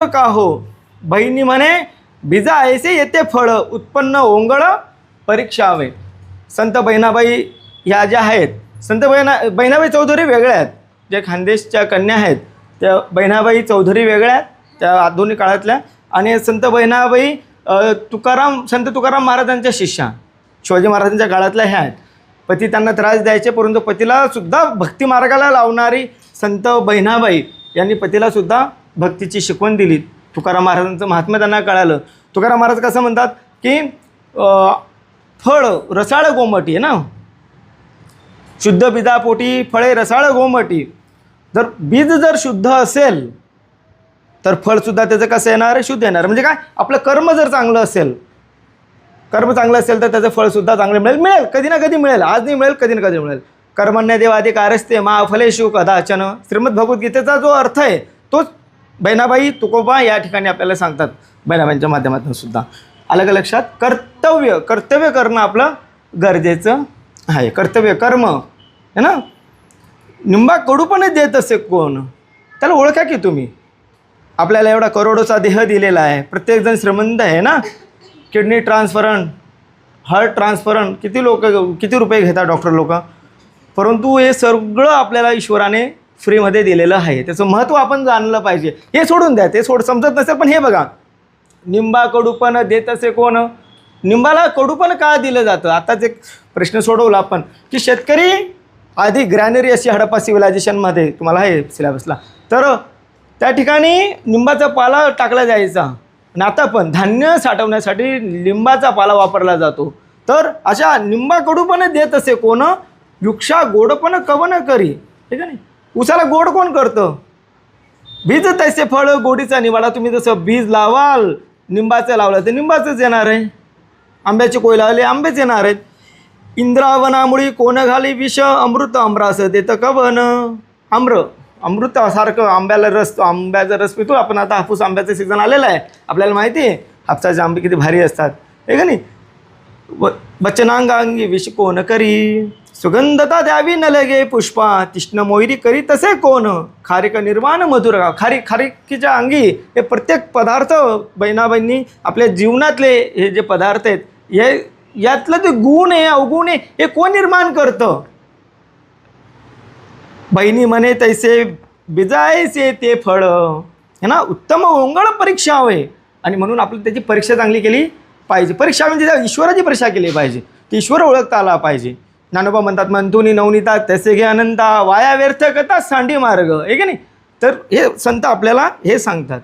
का हो बहिणी म्हणे बीजा ऐसे येते फळ उत्पन्न ओंगळ परीक्षावे. संत बहिणाबाई ह्या ज्या आहेत, संत बहिणाबाई चौधरी वेगळ्या आहेत. जे खानदेशच्या कन्या आहेत त्या बहिणाबाई चौधरी वेगळ्या आहेत, त्या आधुनिक काळातल्या. आणि संत बहिणाबाई संत तुकाराम महाराजांच्या शिष्या, शिवाजी महाराजांच्या काळातल्या ह्या आहेत. पती त्यांना त्रास द्यायचे, परंतु पतीला सुद्धा भक्ती मार्गाला लावणारी संत बहिणाबाई यांनी पतीला सुद्धा भक्तीची शिकवण दिली. तुकाराम महाराजांचं महात्म्य त्यांना कळालं. तुकाराम महाराज कसं म्हणतात की फळ रसाळ गोमटी आहे ना, शुद्ध बीजापोटी फळे रसाळ गोमटी. जर बीज जर शुद्ध असेल तर फळसुद्धा त्याचं कसं येणार आहे, शुद्ध येणार. म्हणजे काय, आपलं कर्म जर चांगलं असेल, कर्म चांगलं असेल तर त्याचं फळसुद्धा चांगलं मिळेल कधी ना कधी मिळेल. आज नाही मिळेल, कधी ना कधी मिळेल. कर्मण्य देवाधिकारस्ते मा फलेषु कदाचन. श्रीमद भगवद्गीतेचा जो अर्थ आहे तोच बहिणाबाई तुकोबा या ठिकाणी आपल्याला सांगतात. बहिणाबाईंच्या माध्यमातून सुद्धा आलं का लक्षात. कर्तव्य करणं आपलं गरजेचं आहे. कर्तव्य कर्म है ना. निंबा कडूपणे देत असे कोण, त्याला ओळखा की तुम्ही. आपल्याला एवढा करोडोचा देह दिलेला आहे, प्रत्येकजण श्रीमंत आहे ना. किडनी ट्रान्सफरंट, हार्ट ट्रान्सफरंट, किती रुपये घेतात डॉक्टर लोक, परंतु हे सगळं आपल्याला ईश्वराने फ्रीमध्ये दिलेलं आहे. त्याचं महत्त्व आपण जाणलं पाहिजे. हे सोडून द्या, ते समजत नसेल, पण हे बघा, निंबा कडूपण देत असे कोण. निंबाला कडूपण का दिलं जातं. आताच एक प्रश्न सोडवला आपण की शेतकरी आधी ग्रॅनरी अशी हडप्पा सिव्हिलायझेशनमध्ये तुम्हाला आहे सिलेबसला, तर त्या ठिकाणी निंबाचा पाला टाकला जायचा. आणि आता पण धान्य साठवण्यासाठी लिंबाचा पाला वापरला जातो. तर अशा निंबा कडूपण देत असे कोण, वृक्षा गोडपण कवन करी. ठीक आहे नाही. उसाला गोड कोण करतं, बीज तैसे फळ गोडीचा निवाडा. तुम्ही जसं बीज लावाल, निंबाचं लावलं तर निंबाचंच येणार आहे. आंब्याचे कोय लावले, आंबेच येणार आहेत. इंद्रावनामुळी कोण घाली विष, अमृत अमरास देतं कवन. अमृतासारखं आंब्याला रस, आंब्याचा रस पितो आपण. आता हापूस आंब्याचं सीझन आलेलं आहे, आपल्याला माहिती आहे. हापसाचे आंबे किती भारी असतात, हे का नाही. बचनांगांगी विष कोण करी, सुगंधता द्यावी न लगे पुष्पा, तिष्ण मोयरी करी तसे कोण. खारिक निर्माण मधुर. खारिकीच्या अंगी हे प्रत्येक पदार्थ बहिणाबाईंनी आपल्या जीवनातले हे जे पदार्थ आहेत, हे यातलं ते गुण आहे अवगुण आहे, हे कोण निर्माण करतं. बहिणी म्हणे तैसे बिजायचे ते फळ है ना. उत्तम ओंगळ परीक्षा हवे. आणि म्हणून आपलं त्याची परीक्षा चांगली केली पाहिजे. परीक्षा म्हणजे ईश्वराची परीक्षा केली पाहिजे, की ईश्वर ओळखता आला पाहिजे. ज्ञानोबा म्हणतात मंतुनी नवनीता तसे घे अनंता, वाया व्यर्थ कथा सांडी मार्ग, आहे की नाही. तर हे संत आपल्याला हे सांगतात.